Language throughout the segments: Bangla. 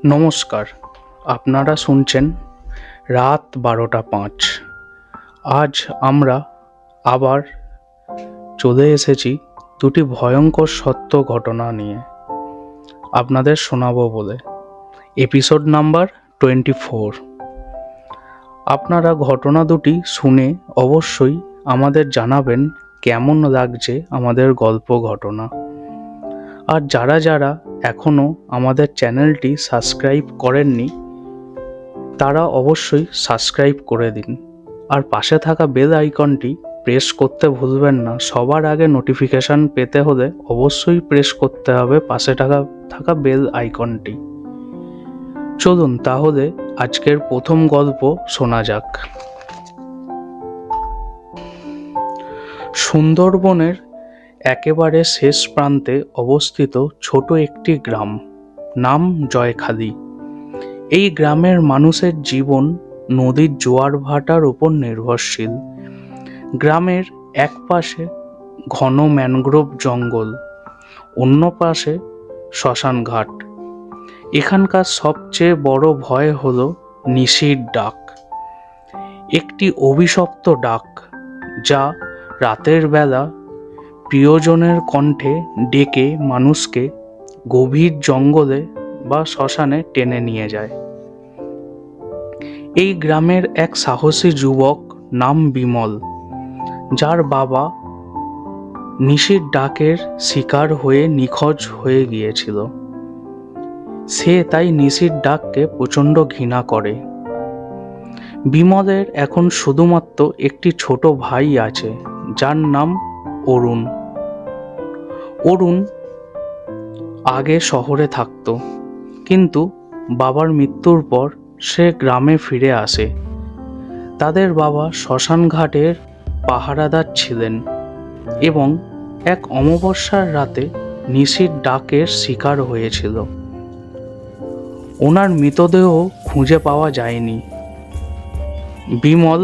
নমস্কার, আপনারা শুনছেন রাত 12:05। আজ আমরা আবার চলে এসেছি দুটি ভয়ঙ্কর সত্য ঘটনা নিয়ে আপনাদের শোনাবো বলে। Episode number 24। আপনারা ঘটনা দুটি শুনে অবশ্যই আমাদের জানাবেন কেমন লাগছে আমাদের গল্প ঘটনা। আর যারা যারা এখনও আমাদের চ্যানেলটি সাবস্ক্রাইব করেননি তারা অবশ্যই সাবস্ক্রাইব করে দিন, আর পাশে থাকা বেল আইকনটি প্রেস করতে ভুলবেন না। সবার আগে নোটিফিকেশান পেতে হলে অবশ্যই প্রেস করতে হবে পাশে থাকা বেল আইকনটি। চলুন তাহলে আজকের প্রথম গল্প শোনা যাক। সুন্দরবনের একেবারে শেষ প্রান্তে অবস্থিত ছোট একটি গ্রাম, নাম জয়খালি। এই গ্রামের মানুষের জীবন নদীর জোয়ার ভাটার উপর নির্ভরশীল। গ্রামের এক পাশে ঘন ম্যানগ্রোভ জঙ্গল, অন্য পাশে শ্মশান ঘাট। এখানকার সবচেয়ে বড় ভয় হলো নিশির ডাক, একটি অভিশপ্ত ডাক যা রাতের বেলা প্রিয়জনের কণ্ঠে ডেকে মানুষকে গভীর জঙ্গলে বা শ্মশানে টেনে নিয়ে যায়। এই গ্রামের এক সাহসী যুবক নাম বিমল, যার বাবা নিশির ডাকের শিকার হয়ে নিখোঁজ হয়ে গিয়েছিল। সে তাই নিশির ডাককে প্রচণ্ড ঘৃণা করে। বিমলের এখন শুধুমাত্র একটি ছোট ভাই আছে, যার নাম অরুণ। অরুণ আগে শহরে থাকত, কিন্তু বাবার মৃত্যুর পর সে গ্রামে ফিরে আসে। তাদের বাবা শ্মশান ঘাটের পাহারাদার ছিলেন এবং এক অমাবস্যার রাতে নিশির ডাকের শিকার হয়েছিল। ওনার মৃতদেহ খুঁজে পাওয়া যায়নি। বিমল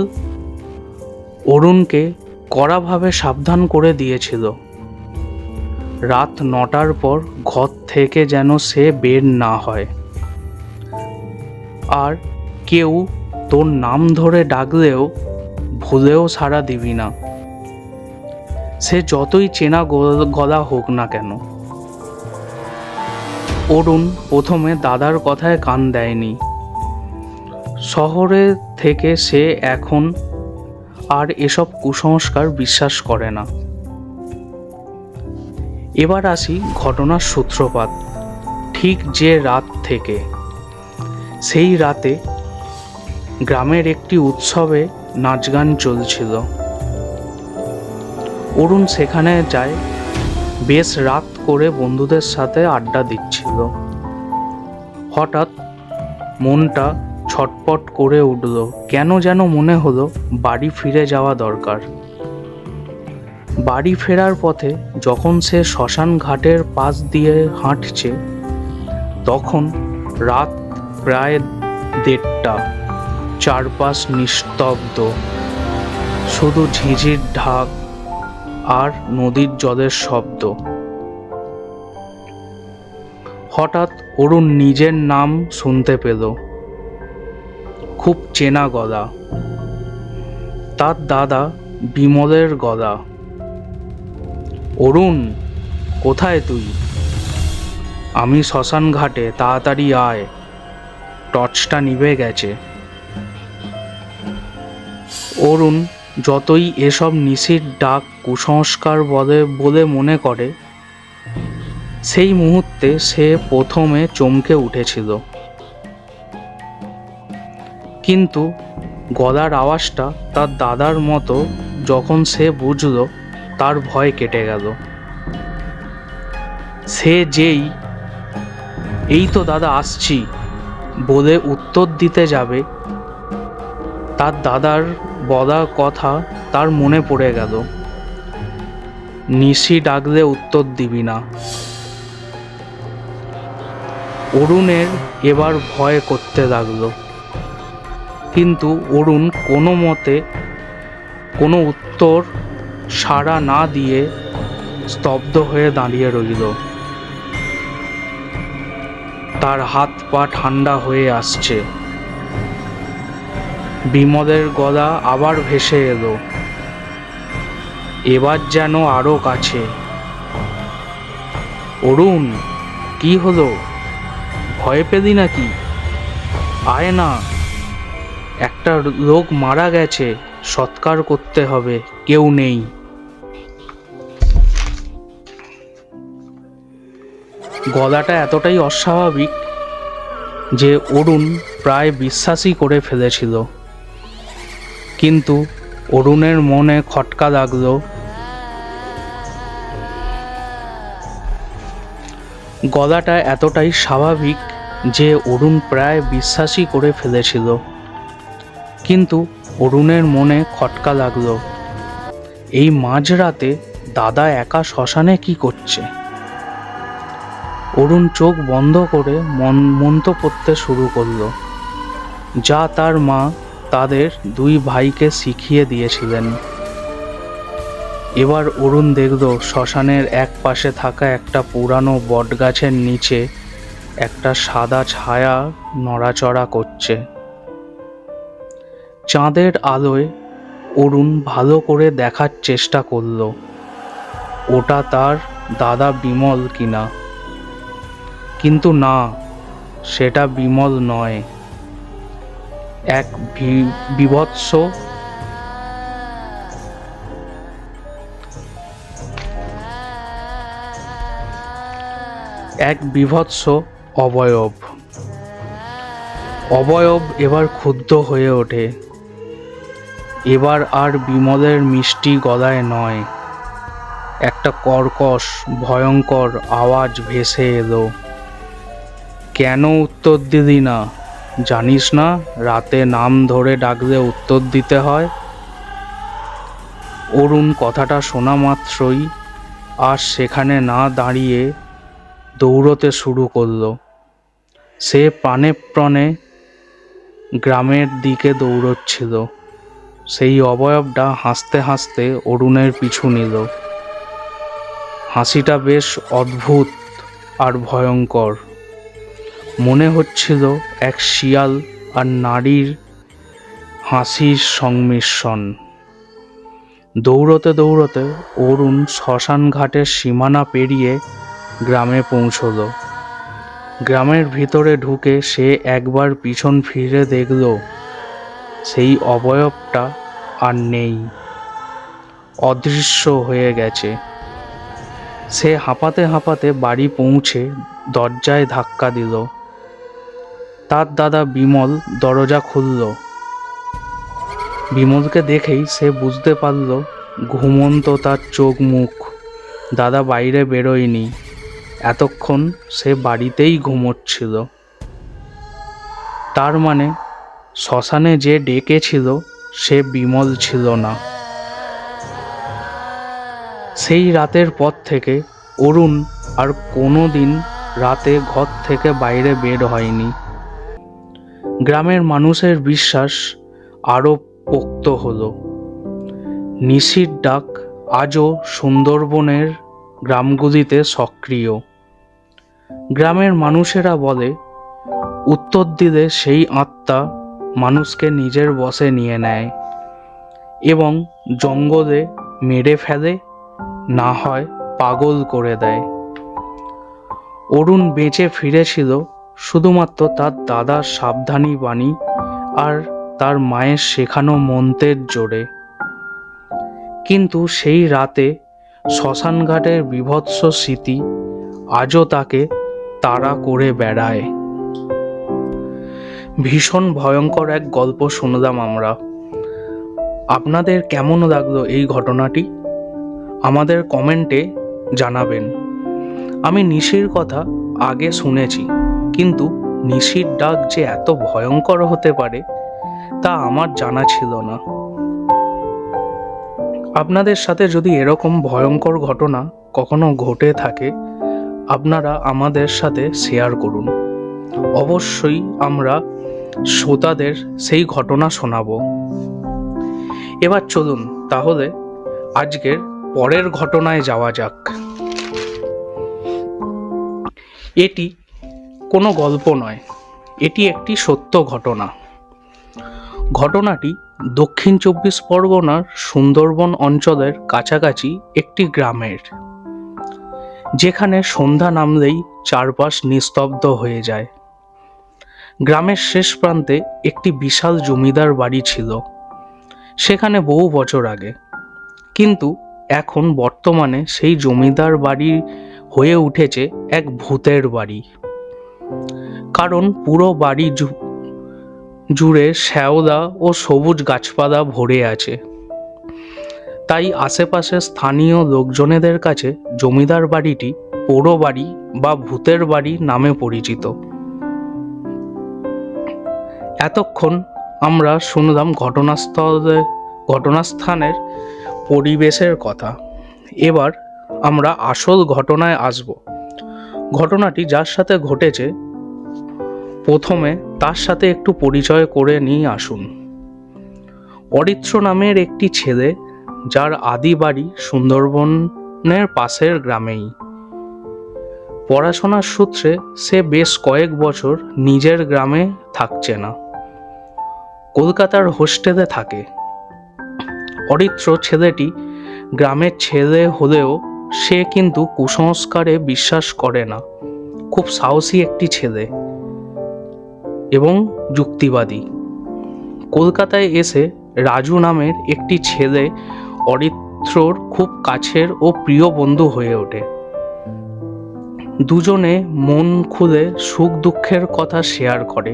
অরুণকে কড়াভাবে সাবধান করে দিয়েছিল, রাত 9টার পর ঘর থেকে যেন সে বের না হয়, আর কেউ তোর নাম ধরে ডাকলেও ভুলেও সাড়া দিবি না, সে যতই চেনা গলা হোক না কেন। অরুণ প্রথমে দাদার কথায় কান দেয়নি। শহরে থেকে সে এখন আর এসব কুসংস্কার বিশ্বাস করে না। এবার আসি ঘটনার সূত্রপাত। ঠিক যে রাত থেকে, সেই রাতে গ্রামের একটি উৎসবে নাচ গান চলছিল। অরুণ সেখানে যায়, বেশ রাত করে বন্ধুদের সাথে আড্ডা দিচ্ছিল। হঠাৎ মনটা ছটপট করে উঠল, কেন যেন মনে হলো বাড়ি ফিরে যাওয়া দরকার। বাড়ি ফেরার পথে যখন সে শ্মশান ঘাটের পাশ দিয়ে হাঁটছে, তখন রাত প্রায় 1:30। চারপাশ নিস্তব্ধ, শুধু ঝিঝির ঢাক আর নদীর জলের শব্দ। হঠাৎ অরুণ নিজের নাম শুনতে পেল, খুব চেনা গলা, তার দাদা বিমলের গলা। অরুণ, কোথায় তুই? আমি শ্মশান ঘাটে, তাড়াতাড়ি আয়, টর্চটা নিভে গেছে। অরুণ যতই এসব নিশির ডাক কুসংস্কার বলে মনে করে, সেই মুহূর্তে সে প্রথমে চমকে উঠেছিল, কিন্তু গলার আওয়াজটা তার দাদার মতো যখন সে বুঝল, তার ভয় কেটে গেল। সে যেই এই তো দাদা আসছি বলে উত্তর দিতে যাবে, তার দাদার বলা কথা তার মনে পড়ে গেল, নিশি ডাকলে উত্তর দিবি না। অরুণের এবার ভয় করতে লাগলো, কিন্তু অরুণ কোনো মতে কোনো উত্তর সাড়া না দিয়ে স্তব্ধ হয়ে দাঁড়িয়ে রইল। তার হাত পা ঠান্ডা হয়ে আসছে। বিমলের গলা আবার ভেসে এলো, এবার যেন আরো কাছে। অরুণ, কি হলো? ভয় পেলি নাকি? আয় না, একটা লোক মারা গেছে, সৎকার করতে হবে, কেউ নেই। গলাটা এতটাই অস্বাভাবিক যে অরুণ প্রায় বিশ্বাসই করে ফেলেছিল। কিন্তু অরুণের মনে খটকা লাগলো। গলাটা এতটাই স্বাভাবিক যে অরুণ প্রায় বিশ্বাসই করে ফেলেছিল। কিন্তু অরুণের মনে খটকা লাগলো, এই মাঝরাতে দাদা একা শ্মশানে কি করছে? অরুণ চোখ বন্ধ করে মন্ত্র পড়তে শুরু করলো, যা তার মা তাদের দুই ভাইকে শিখিয়ে দিয়েছিলেন। এবার অরুণ দেখল শ্মশানের এক পাশে থাকা একটা পুরানো বটগাছের নিচে একটা সাদা ছায়া নড়াচড়া করছে। চাঁদের আলোয় অরুণ ভালো করে দেখার চেষ্টা করল ওটা তার দাদা বিমল কিনা। কিন্তু না, সেটা বিমল নয়। এক বিভৎস অবয়ব। এবার ক্ষুব্ধ হয়ে ওঠে। এবার আর বিমলের মিষ্টি গলায় নয়, একটা কর্কশ ভয়ঙ্কর আওয়াজ ভেসে এলো, কেন উত্তর দিলি না? জানিস না রাতে নাম ধরে ডাকলে উত্তর দিতে হয়? অরুণ কথাটা শোনা মাত্রই আর সেখানে না দাঁড়িয়ে দৌড়তে শুরু করলো। সে প্রাণে প্রাণে গ্রামের দিকে দৌড়চ্ছিল। সেই অবয়বটা হাসতে হাসতে অরুণের পিছু নিল। হাসিটা বেশ অদ্ভুত আর ভয়ঙ্কর, মনে হচ্ছিল এক শিয়াল আর নারীর হাসির সংমিশ্রণ। দৌড়তে দৌড়তে অরুণ শ্মশান ঘাটের সীমানা পেরিয়ে গ্রামে পৌঁছল। গ্রামের ভিতরে ঢুকে সে একবার পিছন ফিরে দেখল সেই অবয়বটা আর নেই, অদৃশ্য হয়ে গেছে। সে হাঁপাতে হাঁপাতে বাড়ি পৌঁছে দরজায় ধাক্কা দিল। তার দাদা বিমল দরজা খুলল। বিমলকে দেখেই সে বুঝতে পারল ঘুমন্ত তার চোখ মুখ। দাদা বাইরে বেরোয়নি, এতক্ষণ সে বাড়িতেই ঘুমোচ্ছিল। তার মানে শ্মশানে যে ডেকেছিল সে বিমল ছিল না। সেই রাতের পর থেকে অরুণ আর কোনো দিন রাতে ঘর থেকে বাইরে বের হয়নি। গ্রামের মানুষের বিশ্বাস আরো পোক্ত হলো। নিশির ডাক আজও সুন্দরবনের গ্রামগুলিতে সক্রিয়। গ্রামের মানুষেরা বলে উত্তর দিলে সেই আত্মা মানুষকে নিজের বশে নিয়ে নেয় এবং জঙ্গলে মেরে ফেলে, না হয় পাগল করে দেয়। অরুণ বেঁচে ফিরেছিল শুধুমাত্র তার দাদার সাবধানী বাণী আর তার মায়ের শেখানো মন্ত্রের জোরে। কিন্তু সেই রাতে শ্মশানঘাটের বীভৎস স্মৃতি আজও তাকে তাড়া করে বেড়ায়। ভীষণ ভয়ঙ্কর এক গল্প শুনলাম আমরা। আপনাদের কেমন লাগলো এই ঘটনাটি? আমাদের কমেন্টে জানাবেন। আমি নিশির কথা আগে শুনেছি, কিন্তু নিশির ডাক যে এত ভয়ঙ্কর হতে পারে তা আমার জানা ছিল না। আপনাদের সাথে যদি এরকম ভয়ঙ্কর ঘটনা কখনো ঘটে থাকে, আপনারা আমাদের সাথে শেয়ার করুন। অবশ্যই আমরা শ্রোতাদের সেই ঘটনা শোনাবো। এবার চলুন তাহলে আজকের পরের ঘটনায় যাওয়া যাক। এটি কোনো গল্প নয়, এটি একটি সত্য ঘটনা। ঘটনাটি দক্ষিণ 24 পরগনার সুন্দরবন অঞ্চলের কাছাকাছি একটি গ্রামের, যেখানে সন্ধ্যা নামলেই চারপাশ নিস্তব্ধ হয়ে যায়। গ্রামের শেষ প্রান্তে একটি বিশাল জমিদার বাড়ি ছিল, সেখানে বহু বছর আগে। কিন্তু এখন বর্তমানে সেই জমিদার বাড়ি হয়ে উঠেছে এক ভূতের বাড়ি। কারণ পুরো বাড়ি জুড়ে শ্যাওলা ও সবুজ গাছপালা ভরে আছে। তাই আশেপাশে স্থানীয় লোকজনেদের কাছে জমিদার বাড়িটি পোড়ো বাড়ি বা ভূতের বাড়ি নামে পরিচিত। এতক্ষণ আমরা শুনলাম ঘটনাস্থানের পরিবেশের কথা। এবার আমরা আসল ঘটনায় আসব। ঘটনাটি যার সাথে ঘটেছে, প্রথমে তার সাথে একটু পরিচয় করে নিয়ে আসুন। অরিত্র নামের একটি ছেলে, যার আদি বাড়ি সুন্দরবনের পাশের গ্রামেই। পড়াশোনার সূত্রে সে বেশ কয়েক বছর নিজের গ্রামে থাকছে না, কলকাতার হোস্টেলে থাকে। অরিত্র ছেলেটি গ্রামের ছেলে হলেও সে কিন্তু কুসংস্কারে বিশ্বাস করে না। খুব সাহসী একটি ছেলে এবং যুক্তিবাদী। কলকাতায় এসে রাজু নামের একটি ছেলে অরিত্রর খুব কাছের ও প্রিয় বন্ধু হয়ে ওঠে। দুজনে মন খুলে সুখ দুঃখের কথা শেয়ার করে।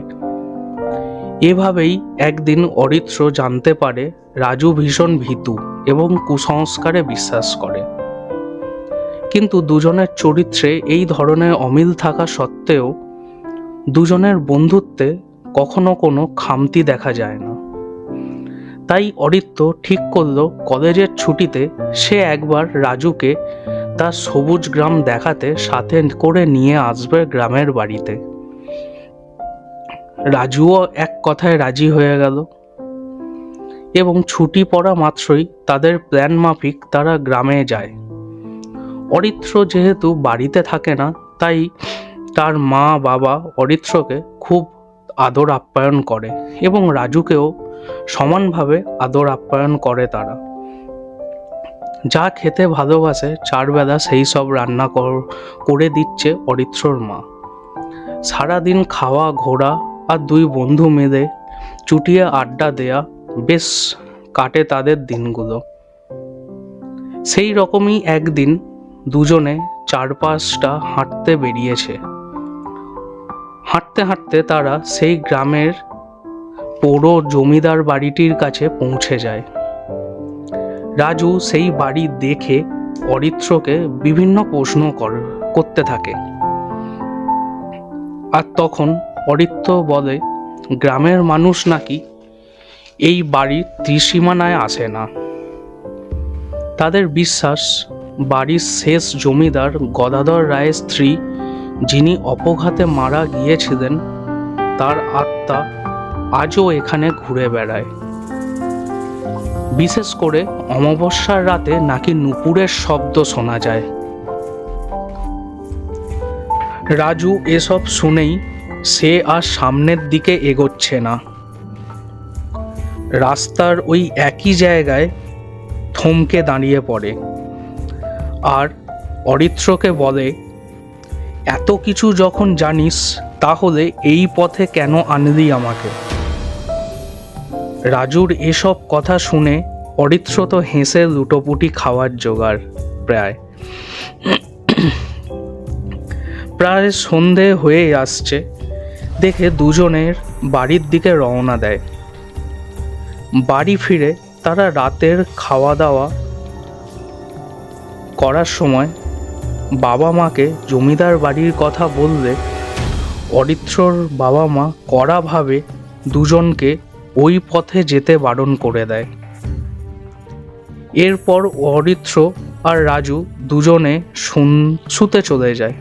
এভাবেই একদিন অরিত্র জানতে পারে রাজু ভীষণ ভীতু এবং কুসংস্কারে বিশ্বাস করে। কিন্তু দুজনের চরিত্রে এই ধরনের অমিল থাকা সত্ত্বেও দুজনের বন্ধুত্বে কখনো কোনো খামতি দেখা যায় না। তাই অরিত্র ঠিক করলো কলেজের ছুটিতে সে একবার রাজুকে তার সবুজ গ্রাম দেখাতে সাথে করে নিয়ে আসবে গ্রামের বাড়িতে। রাজুও এক কথায় রাজি হয়ে গেল এবং ছুটি পড়া মাত্রই তাদের প্ল্যান মাফিক তারা গ্রামে যায়। অরিত্র যেহেতু বাড়িতে থাকে না, তাই তার মা বাবা অরিত্রকে খুব আদর আপ্যায়ন করে এবং রাজুকেও সমানভাবে আদর আপ্যায়ন করে। তারা যা খেতে ভালোবাসে 4 বেলা সেই সব রান্না করে দিচ্ছে অরিত্রর মা। সারাদিন খাওয়া, ঘোরা আর দুই বন্ধু মিলে চুটিয়ে আড্ডা দেয়া বেশ কাটে তাদের দিনগুলো। সেই রকমই একদিন দুজনে চারপাশটা হাঁটতে বেরিয়েছে। হাঁটতে হাঁটতে তারা সেই গ্রামের পোড়ো জমিদার বাড়িটির কাছে পৌঁছে যায়। রাজু সেই বাড়ি দেখে অরিত্রকে বিভিন্ন প্রশ্ন করতে থাকে। আর তখন অরিত্র বলে গ্রামের মানুষ নাকি এই বাড়ির ত্রিসীমানায় আসে না। তাদের বিশ্বাস বাড়ির শেষ জমিদার গদাধর রায়ের স্ত্রী, যিনি অপঘাতে মারা গিয়েছিলেন, তার আত্মা আজও এখানে ঘুরে বেড়ায়। বিশেষ করে অমাবস্যার রাতে নাকি নুপুরের শব্দ শোনা যায়। রাজু এসব শুনেই সে আর সামনের দিকে এগোচ্ছে না। রাস্তার ওই একই জায়গায় থমকে দাঁড়িয়ে পড়ে আর অরিত্রকে বলে, এত কিছু যখন জানিস তাহলে এই পথে কেন আনলি আমাকে? রাজুর এসব কথা শুনে অরিত্র তো হেসে লুটোপুটি খাওয়ার জোগাড়। প্রায় সন্ধে হয়ে আসছে দেখে দুজনের বাড়ির দিকে রওনা দেয়। বাড়ি ফিরে তারা রাতের খাওয়া দাওয়া করার সময় বাবা মাকে জমিদার বাড়ির কথা বললে অরিত্রর বাবা মা কড়াভাবে দুজনকে ওই পথে যেতে বারণ করে দেয়। এরপর অরিত্র আর রাজু দুজনে শুতে চলে যায়।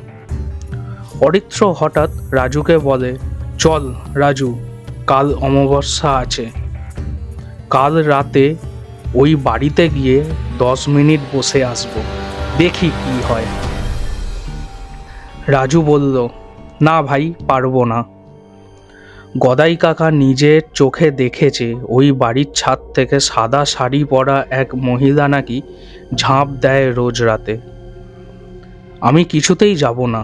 অরিত্র হঠাৎ রাজুকে বলে, চল রাজু, কাল অমাবস্যা আছে। কাল রাতে ওই বাড়িতে গিয়ে 10 মিনিট বসে আসবো, দেখি কি হয়। রাজু বলল, না ভাই, পারবো না। গদাই কাকা নিজের চোখে দেখেছে ওই বাড়ির ছাদ থেকে সাদা শাড়ি পরা এক মহিলা নাকি ঝাঁপ দেয় রোজ রাতে। আমি কিছুতেই যাব না।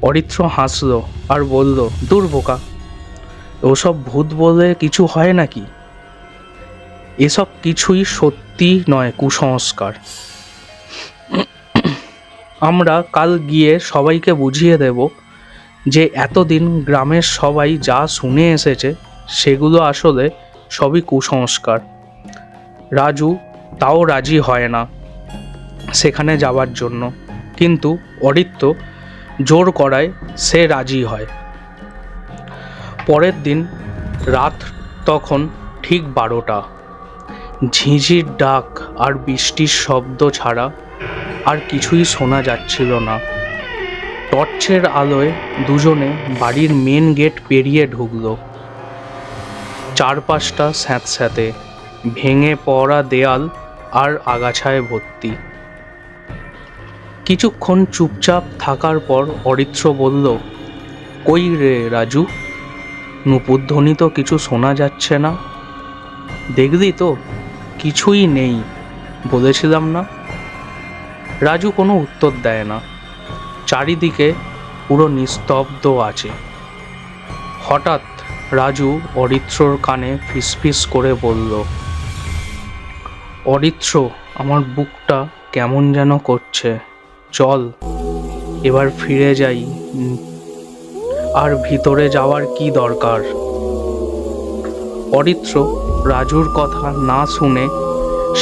অরিত্র হাসল আর বলল, দূর বোকা, ওসব ভূত বলে কিছু হয় নাকি? এসব কিছুই সত্যি নয়, কুসংস্কার। আমরা কাল গিয়ে সবাইকে বুঝিয়ে দেব যে এতদিন গ্রামের সবাই যা শুনে এসেছে সেগুলো আসলে সবই কুসংস্কার। রাজু তাও রাজি হয় না সেখানে যাওয়ার জন্য, কিন্তু অরিত্র জোর করায় সে রাজি হয়। পরের দিন রাত তখন ঠিক 12টা। ঝিঁঝির ডাক আর বৃষ্টির শব্দ ছাড়া আর কিছুই শোনা যাচ্ছিল না। টর্চের আলোয় দুজনে বাড়ির মেন গেট পেরিয়ে ঢুকলো। চারপাশটা স্যাঁতস্যাঁতে, ভেঙে পড়া দেয়াল আর আগাছায় ভর্তি। কিছুক্ষণ চুপচাপ থাকার পর অরিত্র বলল, কই রে রাজু, নূপুর ধ্বনি তো কিছু শোনা যাচ্ছে না। দেখলি তো কিছুই নেই, বলেছিলাম না। রাজু কোনো উত্তর দেয় না। চারিদিকে পুরো নিস্তব্ধ আছে। হঠাৎ রাজু অরিত্রর কানে ফিসফিস করে বলল, অরিত্র, আমার বুকটা কেমন যেন করছে, চল এবার ফিরে যাই। আর ভিতরে যাওয়ার কি দরকার? অরিত্র রাজুর কথা না শুনে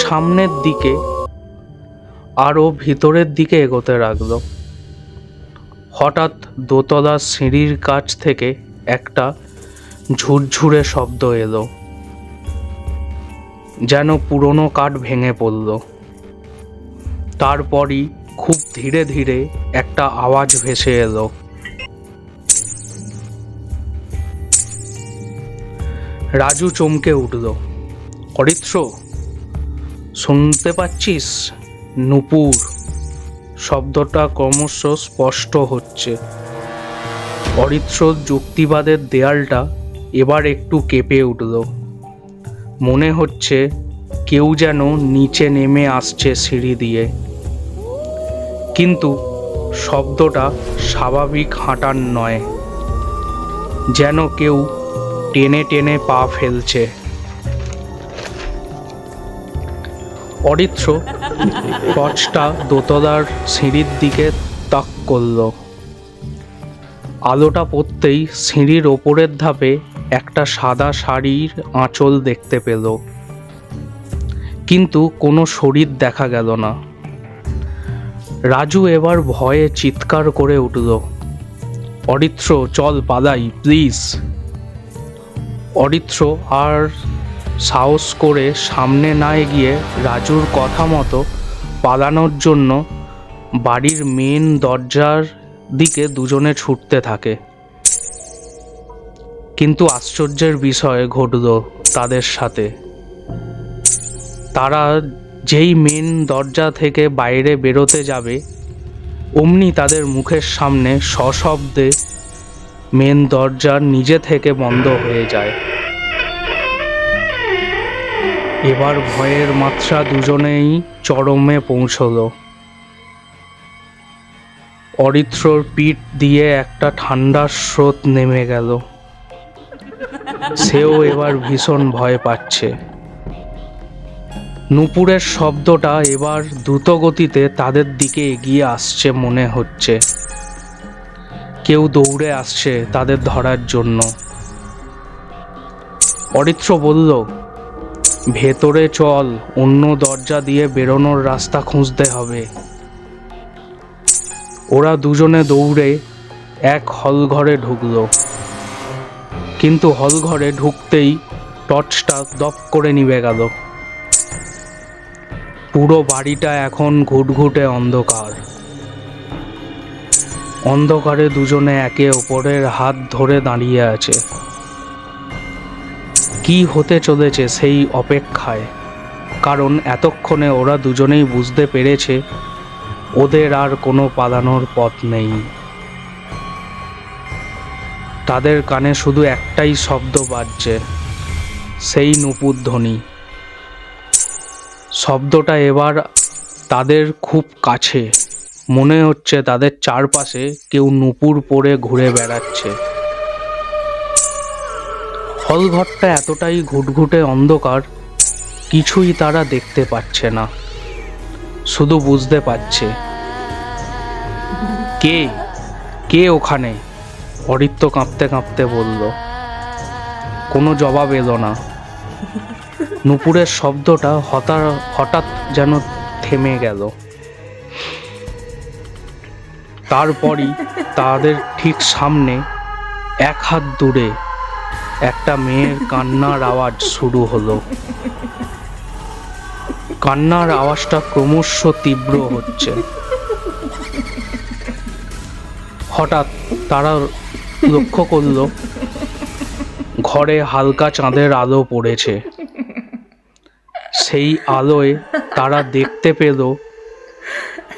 সামনের দিকে আরও ভিতরের দিকে এগোতে লাগল। হঠাৎ দোতলার সিঁড়ির কাছ থেকে একটা ঝুরঝুরে শব্দ এলো, যেন পুরনো কাঠ ভেঙে পড়ল। তারপরই খুব ধীরে ধীরে একটা আওয়াজ ভেসে এলো, রাজু চমকে উঠল। অরিত্র, শুনতে পাচ্ছিস? নূপুর। শব্দটা ক্রমশ স্পষ্ট হচ্ছে। অরিত্রর যুক্তিবাদের দেয়ালটা এবার একটু কেঁপে উঠল। মনে হচ্ছে কেউ যেন নিচে নেমে আসছে সিঁড়ি দিয়ে, কিন্তু শব্দটা স্বাভাবিক হাঁটার নয়, যেন কেউ টেনে টেনে পা ফেলছে। অরিত্র টর্চটা দোতলার সিঁড়ির দিকে তাক করল। আলোটা পড়তেই সিঁড়ির ওপরের ধাপে একটা সাদা শাড়ির আঁচল দেখতে পেল, কিন্তু কোনো শরীর দেখা গেল না। রাজু এবার ভয়ে চিৎকার করে উঠল, অরিত্র, চল পালাই, প্লিজ। অরিত্র আর সাহস করে সামনে না এগিয়ে রাজুর কথা মতো পালানোর জন্য বাড়ির মেন দরজার দিকে দুজনে ছুটতে থাকে। কিন্তু আশ্চর্যের বিষয় ঘটল তাদের সাথে। তারা যেই মেন দরজা থেকে বাইরে বেরোতে যাবে, অমনি তাদের মুখের সামনে সশব্দে মেন দরজা নিজে থেকে বন্ধ হয়ে যায়। এবার ভয়ের মাত্রা দুজনেই চরমে পৌঁছল। অরিত্রর পিঠ দিয়ে একটা ঠান্ডা স্রোত নেমে গেল। সেও এবার ভীষণ ভয় পাচ্ছে। নূপুরের শব্দটা এবার দ্রুত গতিতে তাদের দিকে এগিয়ে আসছে মনে হচ্ছে। কেউ দৌড়ে আসছে তাদের ধরার জন্য। অরিত্র বলল, ভেতরে চল, অন্য দরজা দিয়ে বেরোনোর রাস্তা খুঁজতে হবে। ওরা দুজনে দৌড়ে এক হলঘরে ঢুকলো, কিন্তু হলঘরে ঢুকতেই টর্চটা দপ করে নিভে গেল। পুরো বাড়িটা এখন ঘুটঘুটে অন্ধকার। অন্ধকারে দুজনে একে অপরের হাত ধরে দাঁড়িয়ে আছে, কি হতে চলেছে সেই অপেক্ষায়। কারণ এতক্ষণে ওরা দুজনেই বুঝতে পেরেছে ওদের আর কোনো পালানোর পথ নেই। তাদের কানে শুধু একটাই শব্দ বাজছে, সেই নূপুর ধ্বনি। শব্দটা এবার তাদের খুব কাছে, মনে হচ্ছে তাদের চারপাশে কেউ নূপুর পরে ঘুরে বেড়াচ্ছে। হলঘরটা এতটাই ঘুটঘুটে অন্ধকার, কিছুই তারা দেখতে পাচ্ছে না, শুধু বুঝতে পারছে। কে কে ওখানে? অরিত্র কাঁপতে কাঁপতে বলল। কোনো জবাব এলো না। নূপুরের শব্দটা হঠাৎ যেন থেমে গেল। তারপরই তাদের ঠিক সামনে এক হাত দূরে একটা মেয়ের কান্নার আওয়াজ শুরু হলো। কান্নার আওয়াজটা ক্রমশ তীব্র হচ্ছে। হঠাৎ তারা লক্ষ্য করল ঘরে হালকা চাঁদের আলো পড়েছে। সেই আলোয় তারা দেখতে পেল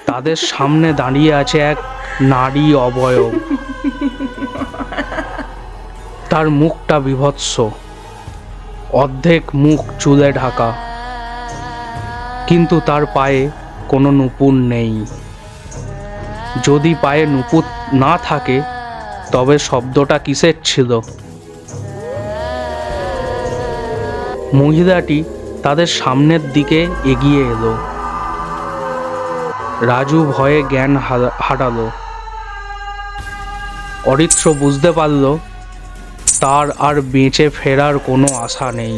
তাদের সামনে দাঁড়িয়ে আছে এক নারী অবয়ব। তার মুখটা বিভৎস, অর্ধেক মুখ চুলে ঢাকা, কিন্তু তার পায়ে কোনো নূপুর নেই। যদি পায়ে নূপুর না থাকে তবে শব্দটা কিসের ছিল? মহিলাটি তাদের সামনের দিকে এগিয়ে এলো। রাজু ভয়ে জ্ঞান হারালো। অরিত্র বুঝতে পারল তার আর বেঁচে ফেরার কোনো আশা নেই।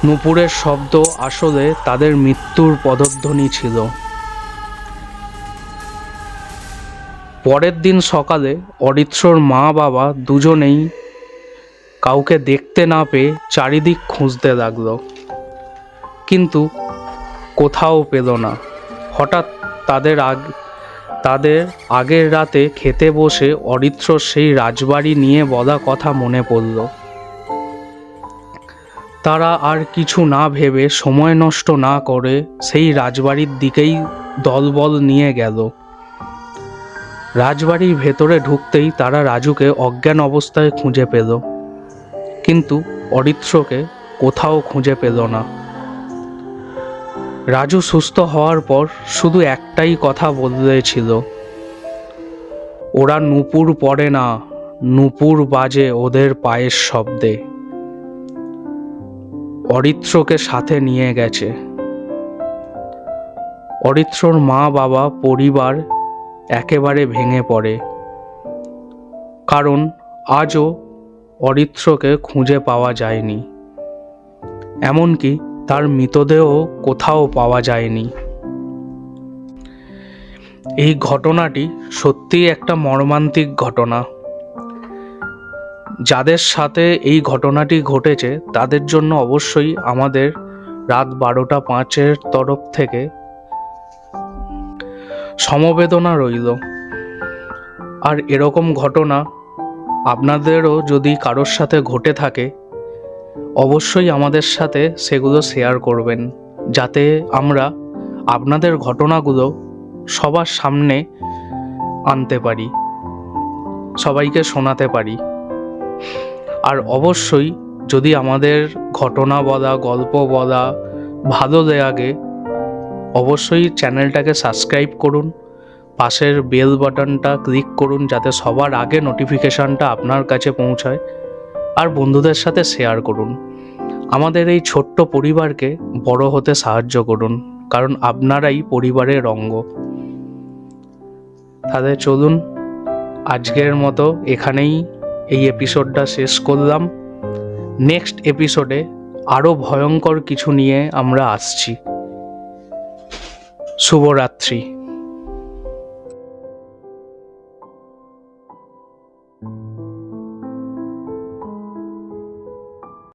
নূপুরের শব্দ আসলে তাদের মৃত্যুর পদধ্বনি ছিল। পরের দিন সকালে অরিত্রর মা বাবা দুজনেই কাউকে দেখতে না পেয়ে চারিদিক খুঁজতে লাগলো, কিন্তু কোথাও পেল না। হঠাৎ তাদের আগের রাতে খেতে বসে অরিত্র সেই রাজবাড়ি নিয়ে বলা কথা মনে পড়ল। তারা আর কিছু না ভেবে, সময় নষ্ট না করে সেই রাজবাড়ির দিকেই দলবল নিয়ে গেল। রাজবাড়ির ভেতরে ঢুকতেই তারা রাজুকে অজ্ঞান অবস্থায় খুঁজে পেল, কিন্তু অরিত্রকে কোথাও খুঁজে পেল না। রাজু সুস্থ হওয়ার পর শুধু একটাই কথা বলেছিল, ওরা নূপুর পরে না, নূপুর বাজে ওদের পায়ের শব্দে। অরিত্রকে সাথে নিয়ে গেছে। অরিত্রর মা বাবা পরিবার একেবারে ভেঙে পড়ে, কারণ আজও অরিত্রকে খুঁজে পাওয়া যায়নি, এমনকি তার মৃতদেহ কোথাও পাওয়া যায়নি। এই ঘটনাটি সত্যিই একটা মর্মান্তিক ঘটনা। যাদের সাথে এই ঘটনাটি ঘটেছে তাদের জন্য অবশ্যই আমাদের রাত 12:05 তরফ থেকে সমবেদনা রইল। আর এরকম ঘটনা আপনাদেরও যদি কারোর সাথে ঘটে থাকে অবশ্যই আমাদের সাথে সেগুলো শেয়ার করবেন, যাতে আমরা আপনাদের ঘটনাগুলো সবার সামনে আনতে পারি, সবাইকে শোনাতে পারি। আর অবশ্যই যদি আমাদের ঘটনা বলা, গল্প বলা ভালো লাগে অবশ্যই চ্যানেলটাকে সাবস্ক্রাইব করুন, পাশের বেল বাটনটা ক্লিক করুন যাতে সবার আগে নোটিফিকেশনটা আপনার কাছে পৌঁছায়, আর বন্ধুদের সাথে শেয়ার করুন। আমাদের এই ছোট্ট পরিবারকে বড় হতে সাহায্য করুন, কারণ আপনারাই পরিবারের অঙ্গ। তাহলে চলুন আজকের মতো এখানেই এই এপিসোডটা শেষ করলাম। নেক্সট এপিসোডে আরও ভয়ঙ্কর কিছু নিয়ে আমরা আসছি। শুভরাত্রি।